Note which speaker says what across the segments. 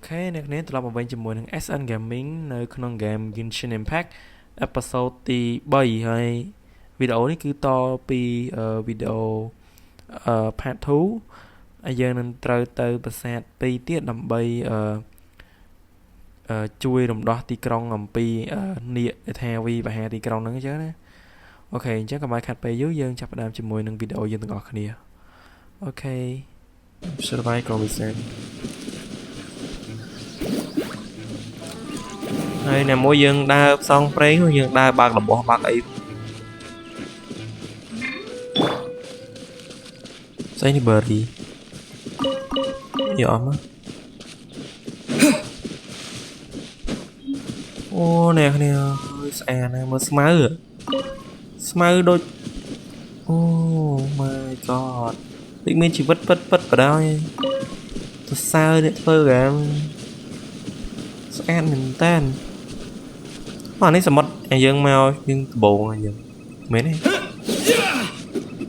Speaker 1: ខេអ្នកនាងត្រឡប់មកវិញជាមួយនឹង SN Gaming នៅក្នុង game Genshin Impact episode ទី3ហើយវីដេអូនេះគឺតពីវីដេអូ part 2ហើយយើងនឹងត្រូវទៅប្រាសាទ2ទៀតដើម្បីជួយរំដោះទីក្រុងអំពីនាគថាវីបហាទីក្រុងហ្នឹងអញ្ចឹងណាអូខេអញ្ចឹងកុំឲ្យខាត់ពេលយូរយើងចាប់ផ្ដើមជាមួយនឹងវីដេអូយើងទាំងអស់គ្នាអូខេ survive conversation ហើយអ្នកមួយយើងដើរផ្សងព្រេងយើងដើរបើករបស់បើកអីស្អីនេះ berry យកអស់មកអូអ្នកគ្នាស្អាតណាស់មើលស្មៅដូចអូ my god ដូចមានជីវិតពិតបដ ாய் ទៅសើអ្នកធ្វើហ្គេមស្អាតមែនតើអានេះសមុទ្រយើងមកយើងដបងយើងមែនទេ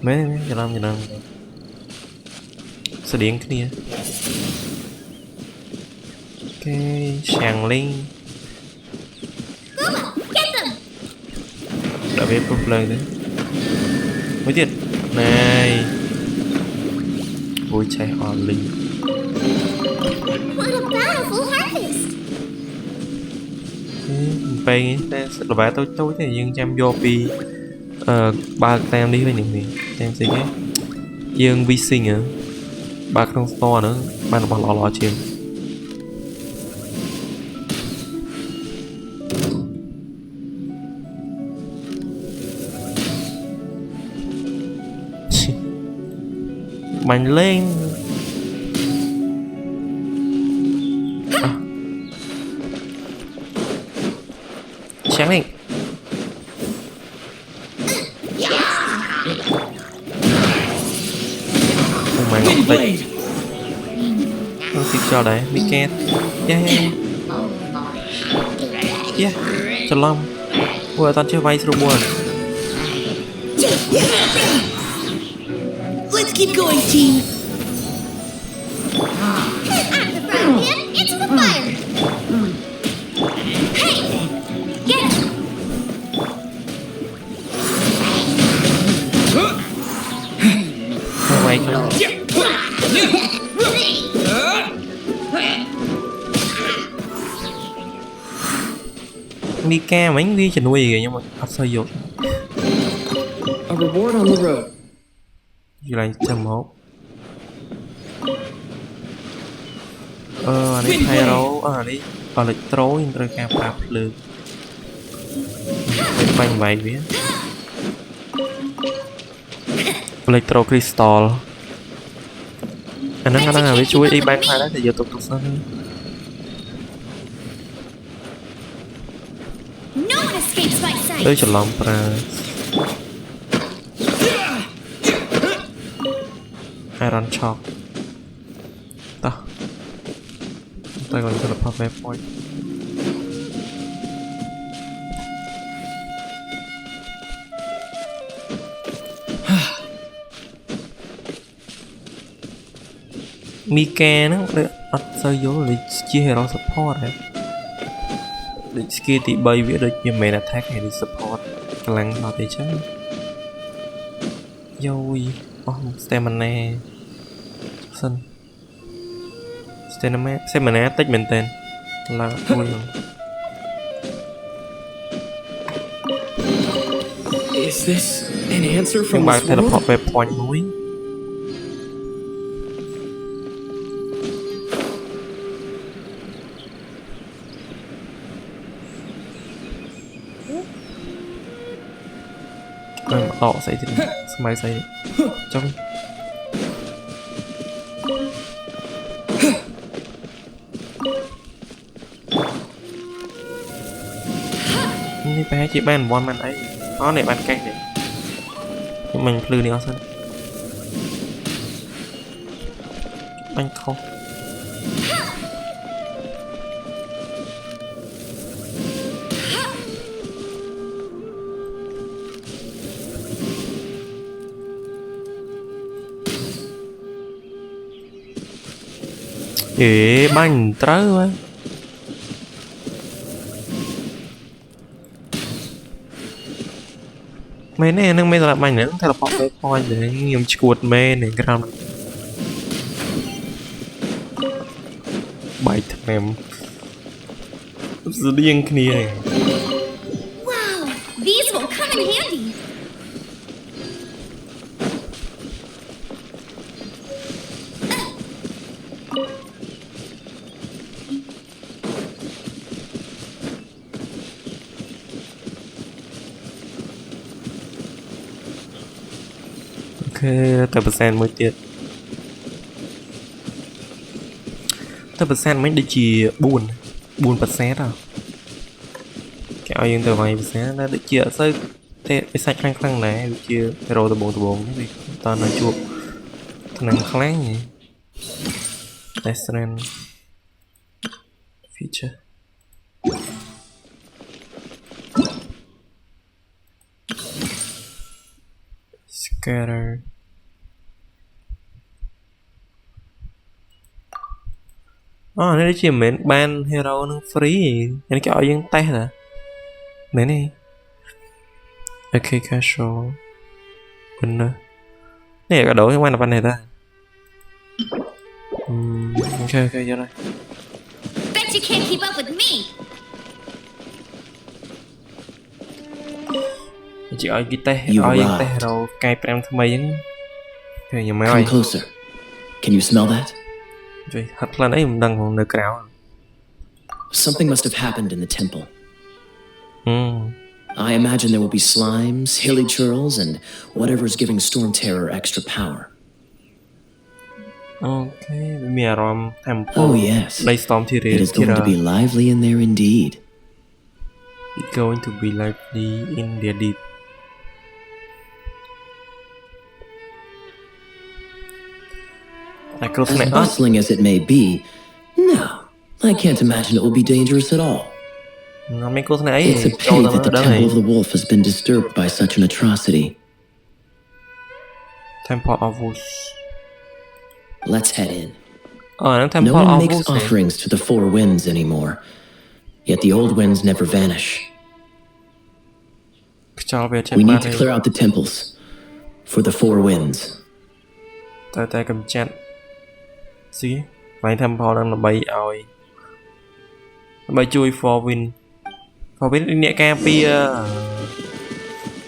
Speaker 1: មែនច្រឡំស្តៀងគ្នាអូខេឆាំងលីងដល់វាពុះភ្លើងទៅមួយទៀតណែអូយឆេះអស់លីងពេលនេះតែល្បែតូចទេយើងចាំយកពីបើកតាមនេះវិញនេះតាមស្អីគេយើង Vsync បើកក្នុង store ហ្នឹងបានរបស់ល្អជាងបាញ់លេងឆាំងនេះអូម៉ែតិចអូទីខ្យល់ដែរមីកេតយ៉ាច្រឡំអូអត់តាន់ចេះវាយស្រួលមួយ
Speaker 2: Let's keep going, team. At the front, man. Into the fire. Hey, get him.
Speaker 1: Wait. Mika mấy đi chỉnh nuôi kìa nhưng mà áp sao dột.
Speaker 3: A reward on the road.
Speaker 1: Gì lại chầm hốt này thay đấu đi electro nhưng tôi càng bạp lực bánh vậy biết electro crystal anh đang là với chui đi bán hai đó thì giờ tục sao tới chọn lòng ra Iron Chalk ta còn cho là pop point Mika nó bắt sao vô để chia hero support đấy để skill thì bay vẽ được như main attack hay đi support cái lăng vào thế chứ Yoi stamina sân stamina tích mình tên là thôi
Speaker 3: Is this an answer from
Speaker 1: bạn
Speaker 3: this
Speaker 1: teleport
Speaker 3: world?
Speaker 1: về point núi đỏ xây thì máy xây trongนี่ไปให้จีบ้านบอลมันไอ้อ๋อเนี่ยบ้านใกล้เนี่ยมันพลือเนี่ยเอาซะบ้านเขา bánh trớ quá. Mấy này nâng mấy là bánh nữa thay là bọc cái coi để nghiêm chuột mê này cái rằm bài thật em rất điên kia này.
Speaker 2: Wow, these will come in handy.
Speaker 1: Ok, tập percent mới tiết. Tập percent mới đi chỉ buồn percent à. Kéo yên từ vài percent đã được chia sơ thế cái sạch khăn này được chia rồi từ bốn cái gì toàn nói chuột thằng năng kháng nhỉ. Restaurant feature scatter nó chỉ mến ban hero nó free anh kéo yên tay hả mấy này ok casual winner này cả đấu quan là ban này ta ok vô đây
Speaker 2: Bet you can't keep up with me.
Speaker 1: chị ơi cái tay ơi cái tay rồi cài prem tham mấy những thì nhà máy
Speaker 3: Come closer. Can you smell that?
Speaker 1: rồi thật là đấy mình đang còn nơi cáo
Speaker 3: Something must have happened in the temple.
Speaker 1: Hmm.
Speaker 3: I imagine there will be slimes, hilly churls, and whatever's giving Storm Terror extra power.
Speaker 1: Ok, mi arom temple.
Speaker 3: Oh yes.
Speaker 1: Đây storm thì
Speaker 3: It is going to be lively in there indeed.
Speaker 1: It's going to be lively in the deep.
Speaker 3: As bustling as it may be, no, I can't imagine it will be dangerous at all. It's a pity that the Temple of the Wolf has been disturbed by such an atrocity.
Speaker 1: Temple of Wolf.
Speaker 3: Let's head in.
Speaker 1: No
Speaker 3: one makes offerings to the Four Winds anymore, yet the old winds never vanish. We need to clear out the temples for the Four Winds.
Speaker 1: Ta cầm chặt. Xí, phải Temple đang là bay oi. Bay chui Four Wind. Four Wind nhẹ ca pia.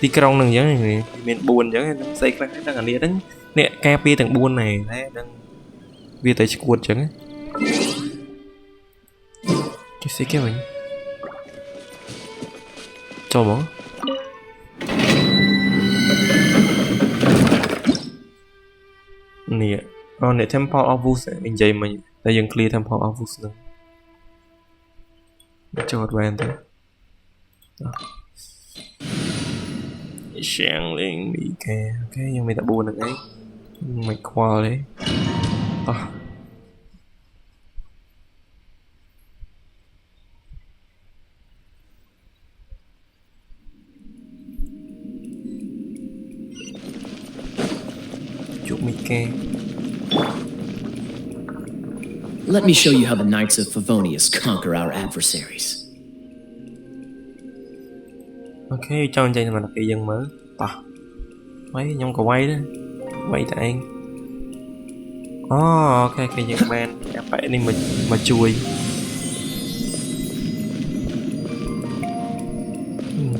Speaker 1: Đi krong đừng giống này, miền buồn giống xây cái đang ở địa đấy. Nè ca pia thằng buôn này đấy đang vì tới cuốn trứng ấy. Cái xí kia mình cho bó nè nè Temple of Wolves mình dây mình ta dừng clear Temple of Wolves nữa cho một bàn thôi sáng lên bị kè cái nhưng mình đã buồn được ấy mày qua đấy
Speaker 3: Let me show you how the Knights of Favonius conquer our adversaries.
Speaker 1: Ok, cho anh chơi mà là cái dân mới mấy nhóm có quay đó quay tại anh ok cái dân man các bạn nên mà chui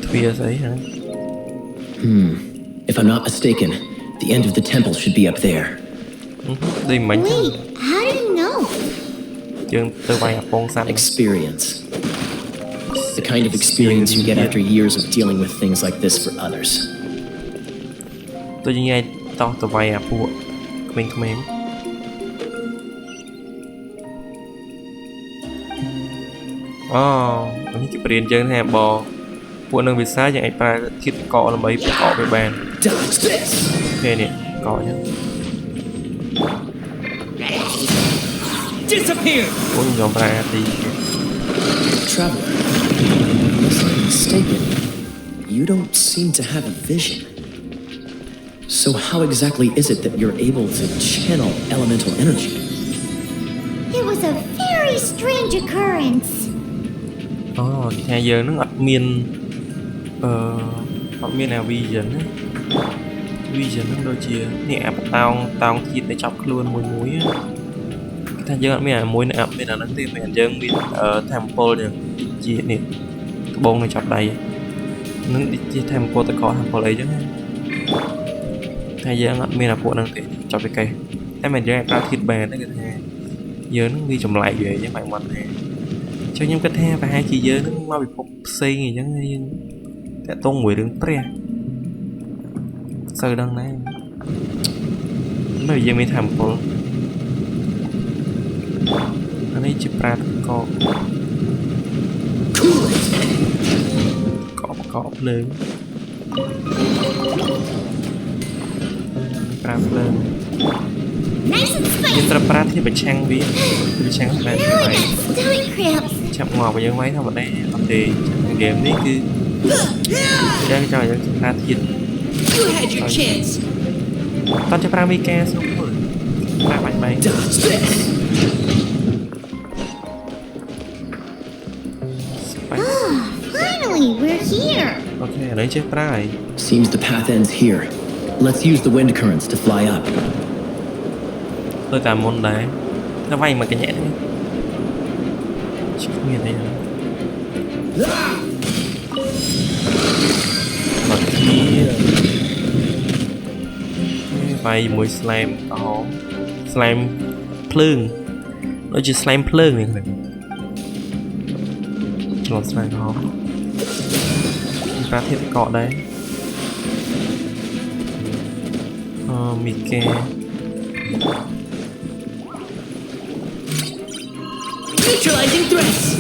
Speaker 1: thuê giấy hả
Speaker 3: If I'm not mistaken, the end of the temple should be up there.
Speaker 1: Đi mình
Speaker 2: Wait, how do you know?
Speaker 1: Chương từ vài phong xanh
Speaker 3: Experience. The kind of experience you get after years of dealing with things like this for others.
Speaker 1: Tôi nghe to từ vài phụ mình anh chụp điện chân hè bò phụ nâng Việt xa chẳng ai pa thiết cọ là mấy cọ với bàn ok nè cọ nhá ôi nhóm ra đi
Speaker 3: Traveler, unless I'm mistaken, you don't seem to have a vision. So how exactly is it that you're able to channel elemental energy?
Speaker 2: It was was a very strange occurrence.
Speaker 1: Nhà giờ nó ọt miên nào vision á. Vision nó đôi chia nè tao thịt để chọc luôn mùi á. Cái giờ ọt miên là mùi nào bên nào nó tìm mình giờ miên temple được chia nè bông này chọc đầy nó đi temple ta có temple lấy chứ. Thay giờ ọt miên là phụ năng để chọc cái cây. Em mình giờ ra thịt bè đấy cái giờ nó đi trồng lại về với bạn mình nè. Cho nhóm cách hai và hai chị giới nó mau bị phục xây gì chứ để tôn nguyện đứng tre sơ đăng này nó bị mi thầm của anh ấy chụp ra có lớn ra lên nhưng tra pra thì phải trang bị trang là phải chậm ngọt và dân máy thôi mà đây thì game này cứ chơi cho dân ra thịt tao cho pra Mika xong rồi ra bánh bay
Speaker 2: Finally, we're here.
Speaker 1: Okay, lấy chiếc pra này.
Speaker 3: Seems the path ends here. Let's use the wind currents to fly up.
Speaker 1: Tôi cả môn đấy nó vay mà cái nhẹ đấy chứ không nghe thấy nữa mà kia vay mùi slime đó slime plương nó chỉ slime plương này thôi lọt slime đó ra thiệt cọ đấy Mika
Speaker 3: Neutralizing threats.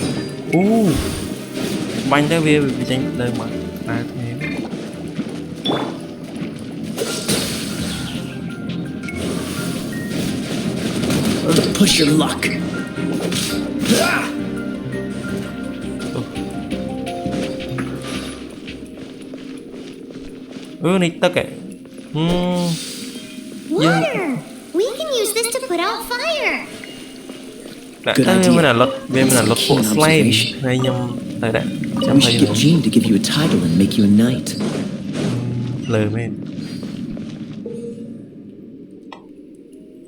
Speaker 1: Bánh ra về bị tránh đời mà ra thế.
Speaker 3: Push your luck.
Speaker 2: Water. We can use this to put out fire.
Speaker 3: Good idea.
Speaker 1: Slime.
Speaker 3: We should get Jean to give you a title and make you a knight.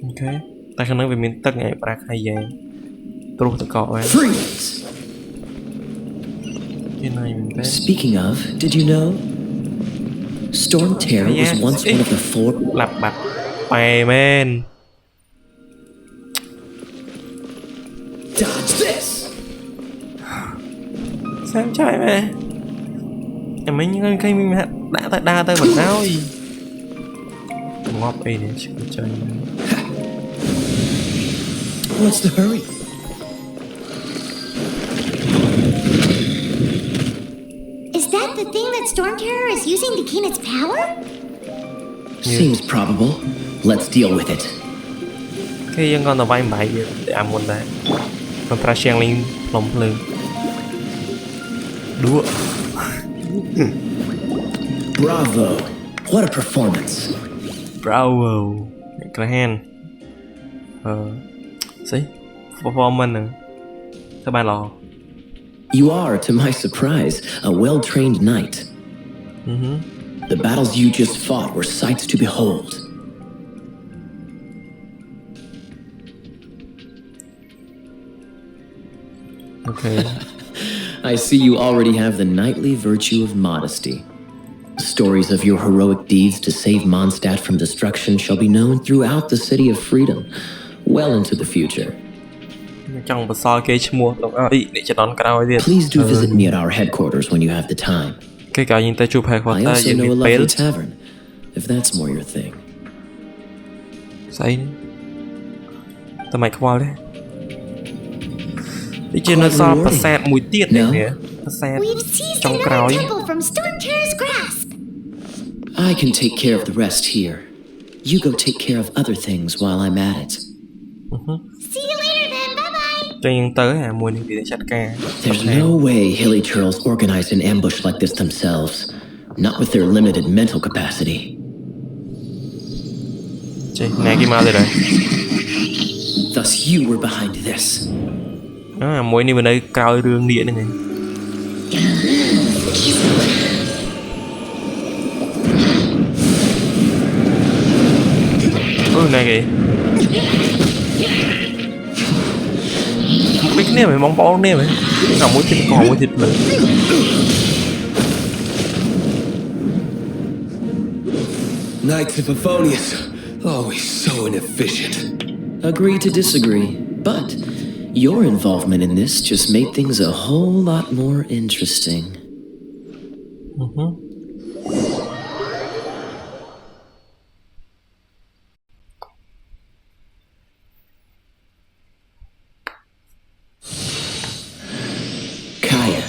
Speaker 1: Okay. Ta khả năng về miền Tây ngày bạc hay vậy. Tôi tự cọ ấy.
Speaker 3: Speaking of, did you know? Storm Terror was once one of the four.
Speaker 1: Lặp bạch. Bày men.
Speaker 3: Dodge this.
Speaker 1: Sao chạy mẹ? Em mấy những cây mình đã đa tay bật áo gì? Ngọt ấy để chơi.
Speaker 3: What's the hurry?
Speaker 2: Is that the thing that Storm Terror is using to gain its power?
Speaker 3: Seems probable. Let's deal with it.
Speaker 1: Cái dân con tàu bay bảy để ăn món đấy. Còn tra xem lên lồng lưng. Đua.
Speaker 3: Bravo! What a performance!
Speaker 1: Bravo! Cái hand. See? Performance. Các bạn lo.
Speaker 3: You are, to my surprise, a well-trained knight. The battles you just fought were sights to behold.
Speaker 1: Okay.
Speaker 3: I see you already have the knightly virtue of modesty. Stories of your heroic deeds to save Mondstadt from destruction shall be known throughout the City of Freedom, well into the future. Please do visit me at our headquarters when you have the time. I also know a lovely tavern, if that's more your thing.
Speaker 2: We've seized another temple from Storm Terror's grasp.
Speaker 3: I can take care of the rest here. You go take care of other things while I'm at it.
Speaker 2: See you later then, bye-bye.
Speaker 3: There's no way Hilly Churls organized an ambush like this themselves. Not with their limited mental capacity. Thus you were behind this.
Speaker 1: Mỗi này bên đây cao đường điện này. Này kìa. Mục đích nè mày mong bó nè mày. Nào mũi thịt còn mũi thịt nữa.
Speaker 4: Knights of Favonius, always so inefficient.
Speaker 3: Agree to disagree, but your involvement in this just made things a whole lot more interesting. Kaya,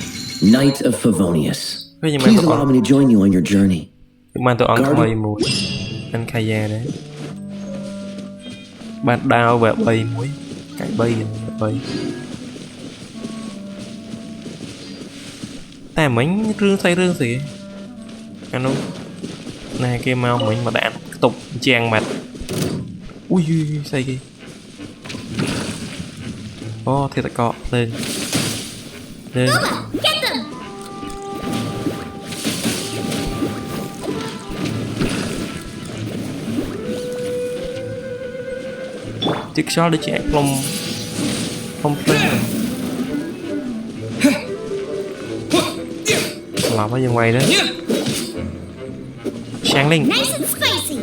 Speaker 3: Knight of Favonius. Please allow me to join you on your journey.
Speaker 1: Mang tụi ông bay một anh Kaya đấy. Bạn đao và bay muối. Cái bay bay. Ta mình rương say rương gì anh không nè kia mau mình mà đạn tục chàng mặt ui say kì thì ta cọ lên lên chiếc shot để chạy không lên làm ở bên ngoài đó sáng lên
Speaker 2: Nice and spicy.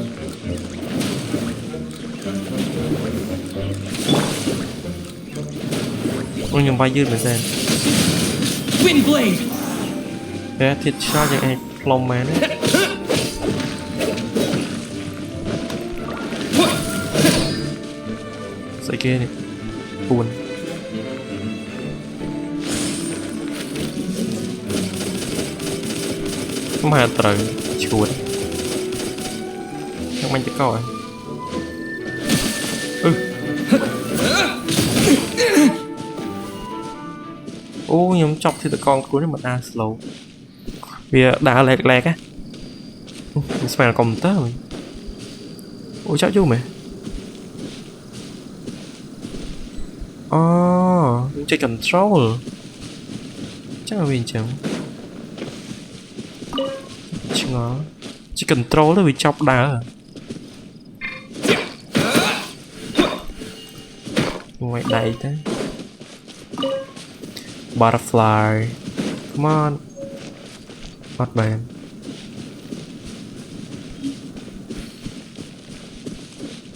Speaker 1: Ôi nhưng bay dư mình xem
Speaker 4: Windblade!
Speaker 1: Để thịt cho những ai lòng mà đấy Sợi kia này buồn không hề trời chuột các anh chỉ coi nhóm chọc thì tụi con cuối mình đa slow vì đã lẹt lẹt á mình sẽ là còn tớ mình ôi cháu chú mày chơi control chắc là mình chẳng ngó chỉ control là vì chọc đá ngoài đầy thế butterfly come on hot man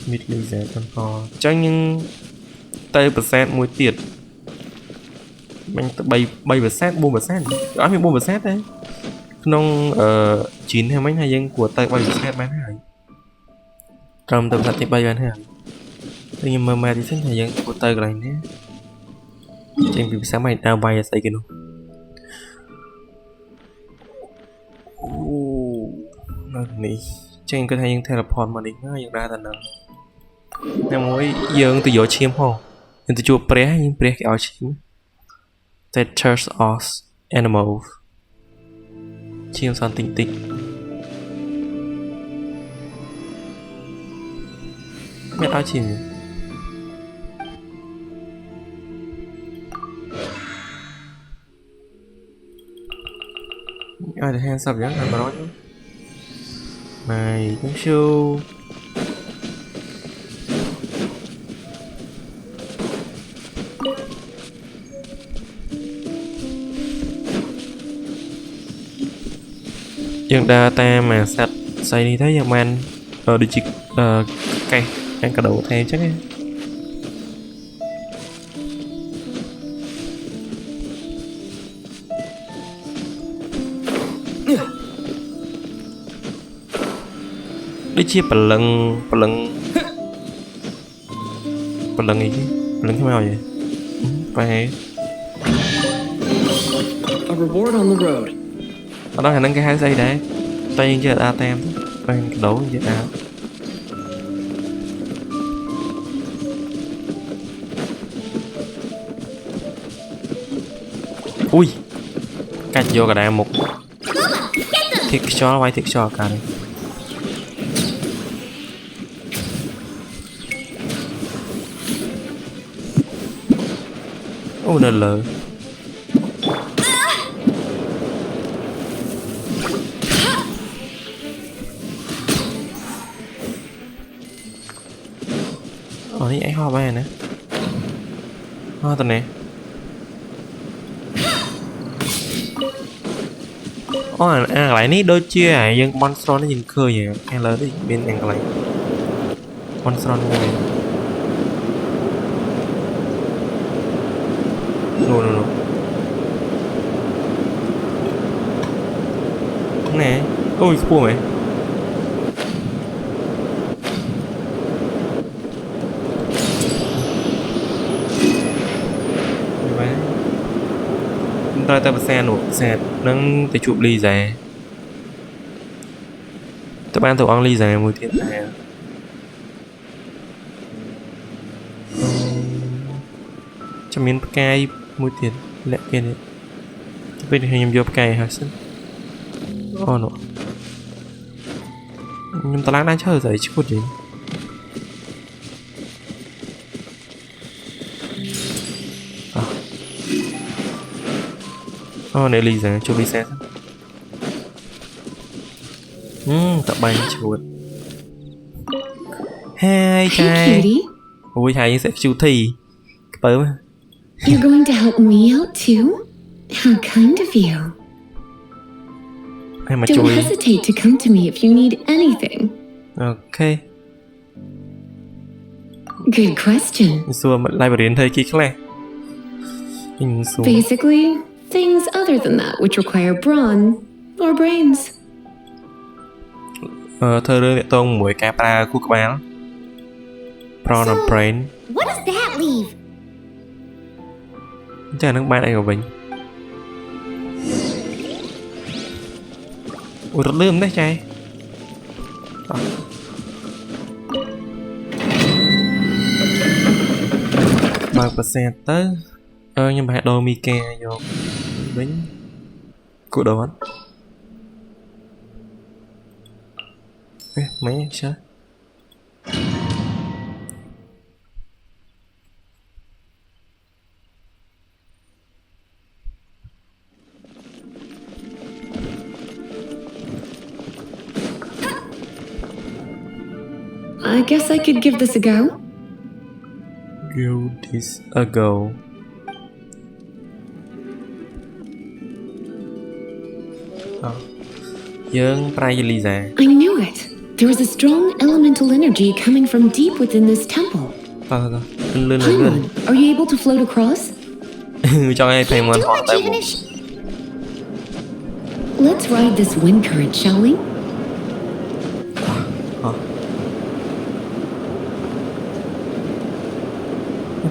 Speaker 1: mid lizard con ho chắc nhưng tay percent mũi tiệt mình bay 4% 4% đó mình 4% đấy nông 9 hay mấy hai dân của tay 7% bán hàng trong tầm thật thì bay bán hàng nhưng mà thì thích hai dân của tay cái này nhé trên vì sáng mai đào bay xây cái nó này trên cái thay những teleport mà đi ngay những ra thành năng em mới giờ từ gió chim không nhưng từ chùa pre nhưng pre cái áo chim that turns us animal chim san tinh tinh biết áo chim ai được hands up dáng mà nói này cũng show dân data mà sạch xây đi thấy dân man đi chỉ cây ăn cả đầu thêm chắc ấy. Đi chia phần lần gì chứ phần lần thế nào vậy phải
Speaker 3: A reward on the road.
Speaker 1: ở đó khả năng cái 2 giây đấy tay chơi a tem đang đấu như vậy ui cách vô cả đàn một thiệt cho quay thiệt cho cả này Ô nó lờ. Đây ấy ho bài nè. Ho tụi này. Lại ní đôi chia à, nhưng monstro nó nhìn khơi vậy, hay lớn đi bên lại monstro này. No. Nè, ôi cua mày. Rồi ta xe nổ xe nâng tới chụp ly dài. Các bạn thử ăn ly dài mùi thiệt này. Cho miếng cay mùi thiệt lẹ kia đấy. Bây giờ nhầm vô cay hả xin. Oh no. Nhưng ta láng đang chờ dậy chứ có gì. Này ly ra chụp ly xe. Tập bay chuột. Hai trai. Ôi hai sẽ chú thì. Bớm.
Speaker 2: You're going to help me out too? How kind of you. Don't hesitate to come to me if you need anything.
Speaker 1: Okay.
Speaker 2: Good question.
Speaker 1: Xua mà lại đến thời kỳ khác này.
Speaker 2: Basically, things other than that which require brawn or brains.
Speaker 1: Thơ đưa địa tông mỗi cái pra của các bạn. Brawn or brain.
Speaker 2: What does that leave?
Speaker 1: Chắc là nước bạn này của mình. Ủa rất lươn đấy trai. Bằng percent tới. Nhưng mà đồ Mika vô bính cụ đồ hết. Mấy sao?
Speaker 2: I guess I could give this a go.
Speaker 1: Give this a go.
Speaker 2: I knew it. There was a strong elemental energy coming from deep within this temple. Paimon, are you able to float across? Let's ride this wind current, shall we?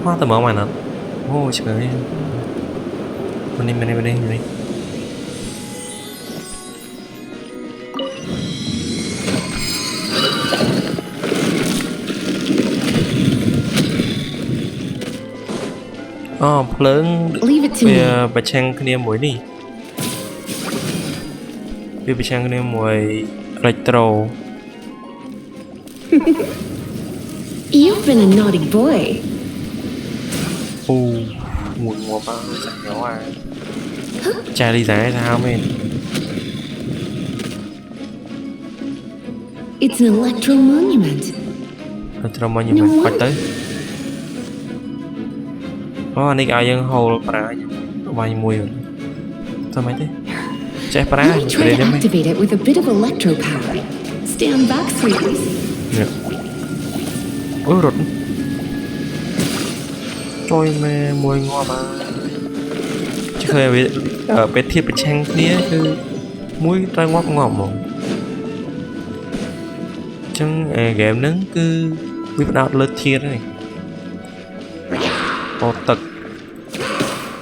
Speaker 1: Hoa tầm màu mày nè. Ôi trời ơi. Mình đi. Lớn về bà trang cái niêm muối đi. Về bà trang cái niêm muối retro.
Speaker 2: You've been a naughty boy.
Speaker 1: Mùi mùa bao sạch nhỏ à. Chà đi giải sao men.
Speaker 2: It's an electro monument.
Speaker 1: Electro monument quay tới. Anh ấy ai dân hồ pra vài mùi rồi. Sao mấy thế? Chạy pra
Speaker 2: Let me try to activate it with a bit of electro power. Stand back, sweeties.
Speaker 1: Ôi rụt. Trôi mê mùi ngon mà. Chứ khơi ở bên thiệp bên trang kia cứ muối ra ngọt ngọt mà. Chẳng game nâng cứ biết bắt đầu lượt thiệt này.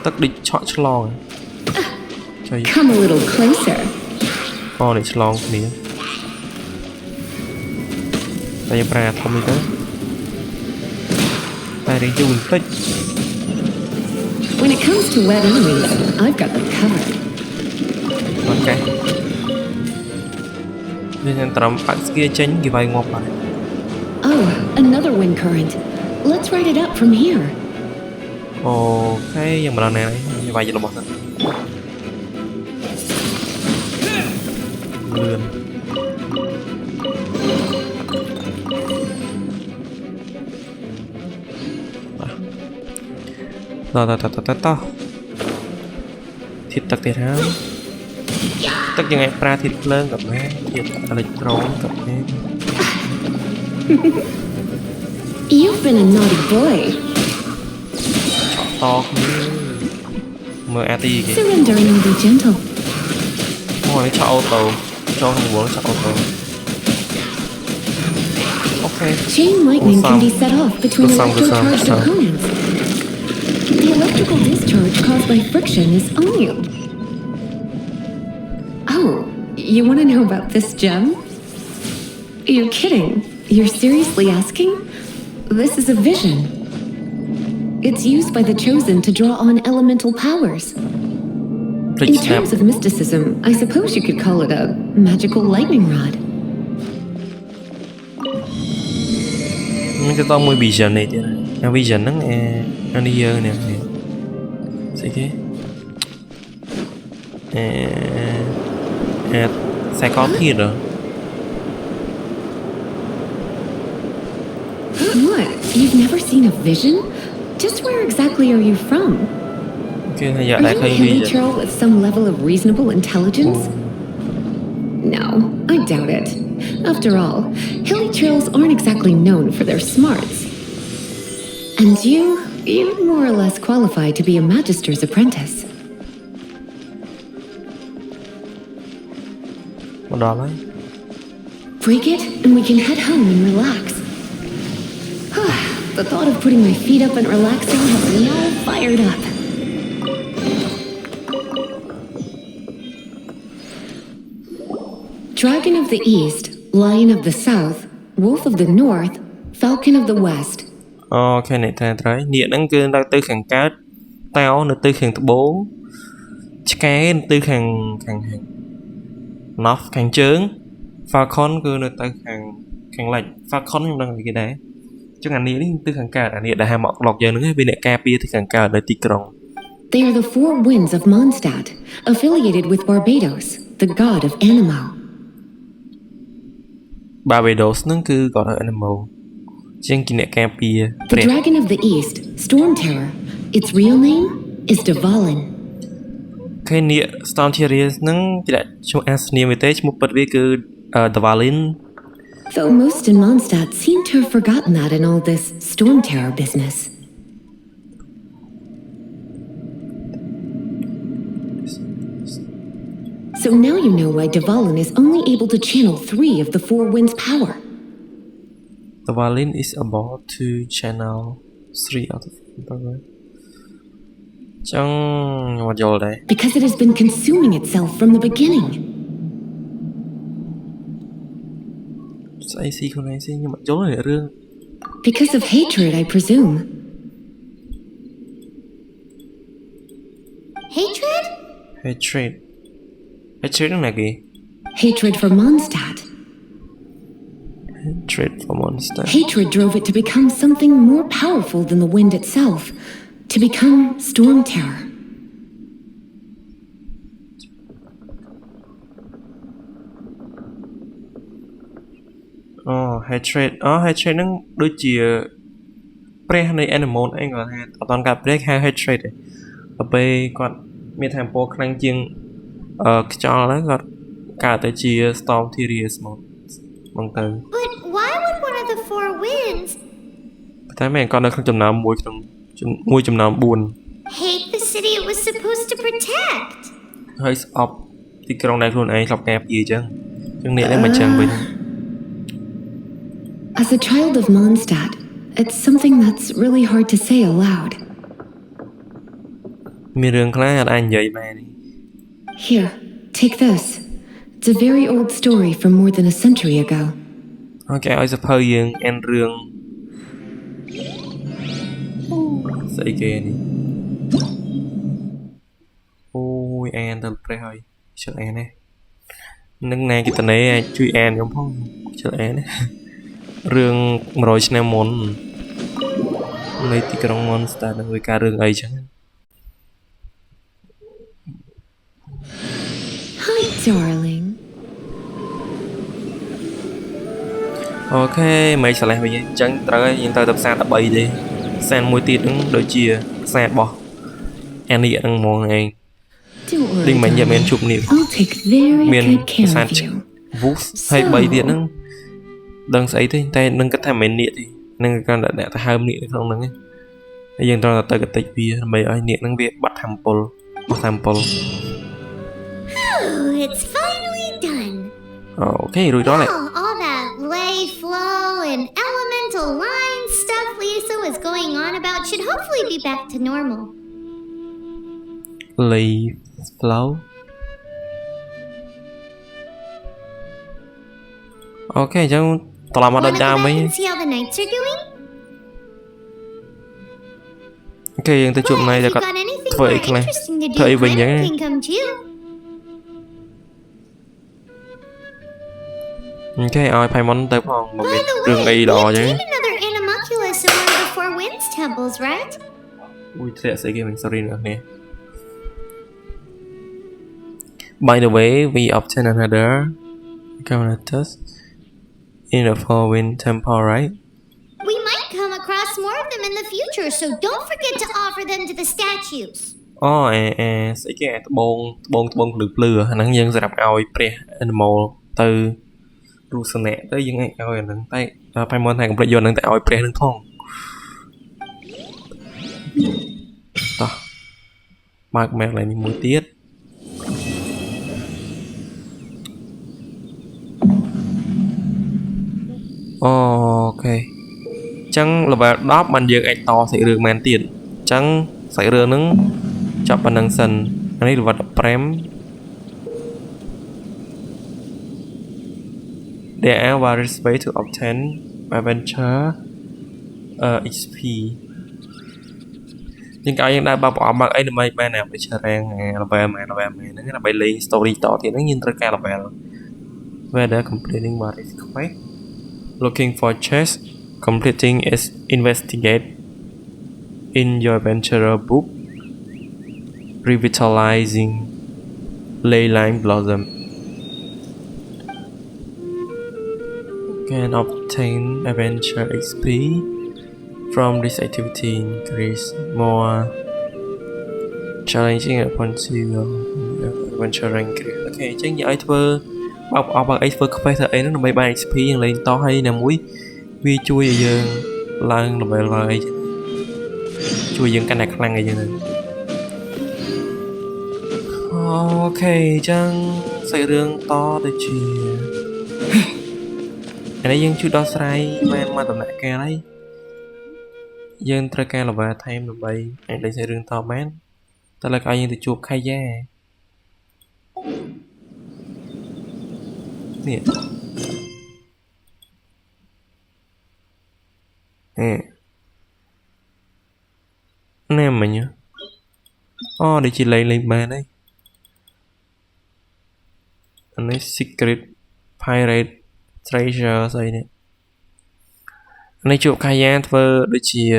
Speaker 1: Tật định chọn chlong.
Speaker 2: Come a little closer.
Speaker 1: Định chlong nè. Tay pra thông đi tới. Tay đi chung tích.
Speaker 2: When it comes to web enemies, I've got them covered.
Speaker 1: Ok. Nên tầm phát kia tránh cái vài ngọc lại.
Speaker 2: Oh, another wind current. Let's ride it up from here.
Speaker 1: ok nhưng mà lần này như vậy là một thật lươn to thịt tắc thiệt hả tắcยังไงปลาthịt lơnกับแม่thịtอะไรโตรงกับแม่
Speaker 2: You've been a naughty boy.
Speaker 1: To mơ AT kìa.
Speaker 2: Surrendering and be gentle.
Speaker 1: Ôi nó cho auto, cho không muốn cho auto. Okay.
Speaker 2: Chain lightning can be set off between electrocharged opponents. The electrical discharge caused by friction is only. Oh, you want to know about this gem? You're kidding. You're seriously asking? This is a vision. It's used by the Chosen to draw on elemental powers. In terms of mysticism, I suppose you could call it a magical lightning rod.
Speaker 1: Mình sẽ to mùi vision này chứ. Vision nó nghe nó đi dơ nè. Gì thế? Sẽ có thiệt rồi.
Speaker 2: What? You've never seen a vision? Just where exactly are you from?
Speaker 1: Okay,
Speaker 2: are you a hilly troll with some level of reasonable intelligence? No, I doubt it. After all, hilly trolls aren't exactly known for their smarts. And you're more or less qualified to be a magister's apprentice. Break it, and we can head home and relax. The thought of putting my feet up and relaxing has me all fired up. Dragon of the East, Lion of the South, Wolf of the North, Falcon of the West.
Speaker 1: Okay, này thà thấy địa năng cơ đang tư khẳng cát, tao nó tư khẳng bố, cái tư khẳng nó khẳng chướng, Falcon cơ nó tư khẳng lạnh, Falcon không đang cái đấy. Cho ngành này tư khẳng cả anh đã ham lọc giờ nữa bên đại ca pia thì khẳng cả đời tikrong.
Speaker 2: They are the four winds of Mondstadt, affiliated with Barbados, the god of Anemo.
Speaker 1: Barbados nó cứ gọi là Anemo. Trên kia đại ca pia.
Speaker 2: The dragon of the east, Storm Terror. Its real name is Dvalin.
Speaker 1: Cái nịa Storm Terror nó chỉ là trong Asnia về tế một bật về cứ Dvalin.
Speaker 2: Though most in Mondstadt seem to have forgotten that in all this Storm Terror business. So now you know why Dvalin is only able to channel 3 of the four winds' power.
Speaker 1: Dvalin is about to channel 3 out of 4 power. Chẳng một dầu đấy.
Speaker 2: Because it has been consuming itself from the beginning.
Speaker 1: Nhưng mà chỗ này là rương.
Speaker 2: Because of hatred, I presume. Hatred?
Speaker 1: Hatred là gì?
Speaker 2: Hatred for Mondstadt.
Speaker 1: Hatred for Mondstadt.
Speaker 2: Hatred drove it to become something more powerful than the wind itself. To become Storm Terror.
Speaker 1: Hatred nó đôi chìa pre này animal anh gọi là toàn cả break hay hatred ở bên còn miền thành phố khang chiêng cho nó gọi cả tới chìa Storm Terror một bằng từ.
Speaker 5: But why would one of the four winds?
Speaker 1: Tại mẹ con nó không chấm nào mùi chấm nào buồn.
Speaker 5: Hate the city it was supposed to protect.
Speaker 1: Hơi up thì cái này luôn anh lọc kẹp gì chứ? Chẳng nghĩa là mà chẳng bình.
Speaker 2: As a child of Mondstadt, it's something that's really hard to say aloud. Here, take this. It's a very old story from more than a century ago.
Speaker 1: Okay, I suppose you and rương. Say again. Ôi, and the play hơi. Chờ and nè. Nâng này cái tần này chui and giống không? Chờ and nè. Rương rồi xem món mấy tí cái monster là người ca rừng ấy chẳng
Speaker 2: Hi, darling.
Speaker 1: ok mấy sẽ làm gì chẳng tới nhưng tao tập xa tập bay đi san môi tiết đứng đôi chia xa bỏ anh đi ăn món này
Speaker 2: Don't worry,
Speaker 1: đinh mạnh giờ men
Speaker 2: darling.
Speaker 1: chụp niệm
Speaker 2: I'll take very
Speaker 1: miền
Speaker 2: good care
Speaker 1: san
Speaker 2: of you.
Speaker 1: vút hay bay điện nâng đằng ấy thì tay nâng cái thằng mình niệm thì nâng con đã ta hai niệm không nâng ấy bây giờ tao là tới cái tịch bia mấy ai niệm nâng việc bắt tham pol
Speaker 5: Oh, it's finally done.
Speaker 1: ok rồi đó lại
Speaker 5: Oh, all that lay flow and elemental line stuff Lisa was going on about should hopefully be back to normal.
Speaker 1: Leaf flow ok chẳng tao làm ở đây
Speaker 5: Wanna go
Speaker 1: đam
Speaker 5: back
Speaker 1: mấy
Speaker 5: and see how the knights are doing?
Speaker 1: ok những cái chụp
Speaker 5: Well,
Speaker 1: này
Speaker 5: if
Speaker 1: là
Speaker 5: you've
Speaker 1: có
Speaker 5: got anything
Speaker 1: thôi
Speaker 5: more
Speaker 1: cái này
Speaker 5: interesting to do,
Speaker 1: thôi bình
Speaker 5: Clement
Speaker 1: nhé
Speaker 5: can come too.
Speaker 1: ok ơi phải món tới phòng mà
Speaker 5: By
Speaker 1: biết
Speaker 5: the
Speaker 1: đường
Speaker 5: way,
Speaker 1: y
Speaker 5: we
Speaker 1: đỏ chứ
Speaker 5: obtained another Animalculus in one of the Four Winds temples, right?
Speaker 1: ui sẽ cái mình sorry nữa nè by the way we obtained another Covenantus in the Four Wind Temple right
Speaker 5: We might come across more of them in the future, so don't forget to offer them to the statues.
Speaker 1: sẽ cái bông được lừa năng dân sẽ đập ao pre animal từ ru sân nè tới những ai ao năng tay phải món hàng cũng do năng tại ao pre năng thong ta mạc mẹ lại những mũi tiết ok chẳng là bà đáp bàn dương ảnh to sẽ được màn tiền chẳng sẽ được nứng chọc bàn đằng sân anh ấy được vật prem there are various ways to obtain adventure XP nhưng cái anh đã bảo bỏ bằng ấy là mấy bạn nào phải chờ rằng là về mà nó là bài lấy story to thì nó nhìn rất là về về để completing various quest looking for chest completing is investigate in your adventurer book revitalizing leyline blossom can obtain adventure XP from this activity increase more challenging upon you adventure rank ok chắc như Iceberg bằng Iceberg không phải thật ấy nó là mấy bài XP yang lên to hay nè mũi vì chui ở giờ lan là bài lời chui những cái này khăn ở giờ này ok chăng xây rương to để chi anh ấy dân chút đó sai mà tầm lại ca đấy dân tra ca là về thêm là bay anh lấy xây rương to bán ta là coi như từ chuột khai da nè nè mà nhá để chị lấy lên bàn đấy anh ấy secret pirate treasure gì nè anh ấy chụp khai gian vơ đôi chị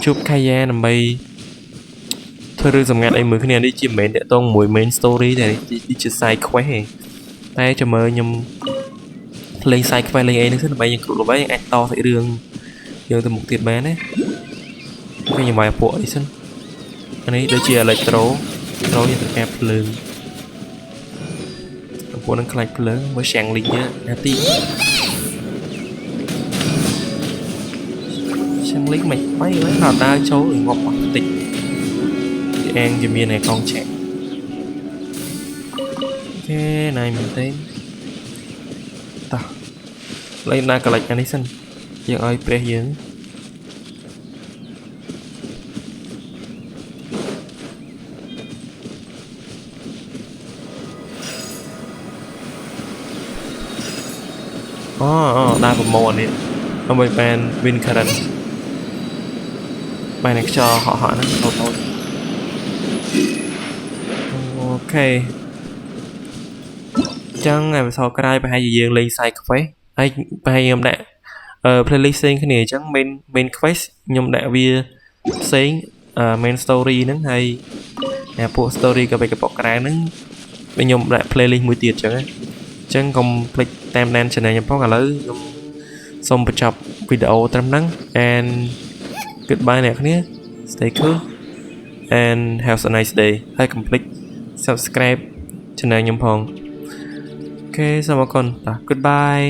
Speaker 1: chụp khai gian làm bay thôi được dòng ngạt ấy mới cái này đi chìm mến để tông mùi main story này đi chơi sai khóe tay cho mơ nhầm lên sai cái lên ấy nó rất là bay những cụ bay anh to thấy đường từ một tiệt bé đấy cái nhà bài bộ ấy xin anh ấy đôi chia lại trố như tất cả lường bộ năng khai lớn mới sang linh nhá tí sang lính mày mấy nào ta chấu rồi ngọc hoặc tịch thì em dùm như này con trẻ cái này mình tên ta lấy na cả lệch anh ấy xin giờ ơi pre dưỡng đa phần màu này ông bay ban Vin Karen bài này cho họ nó thôi ok chẳng ngày sau cái đây phải hai gì dương lên sai cà phê ហើយប្រហែលខ្ញុំដាក់playlist ផ្សេងគ្នាអញ្ចឹង main quest ខ្ញុំដាក់វាផ្សេងmain story ហ្នឹងហើយពួក story ក៏បីកប៉ុកក្រៅហ្នឹងខ្ញុំដាក់ playlist មួយទៀតអញ្ចឹងអញ្ចឹងកុំភ្លេចតាមដាន channel ខ្ញុំផងឥឡូវខ្ញុំសូមបញ្ចប់វីដេអូត្រឹមហ្នឹង and goodbye អ្នកគ្នា stay cool and have a nice day ហើយកុំភ្លេច subscribe channel ខ្ញុំផងអូខេសូមអរគុណបាទ goodbye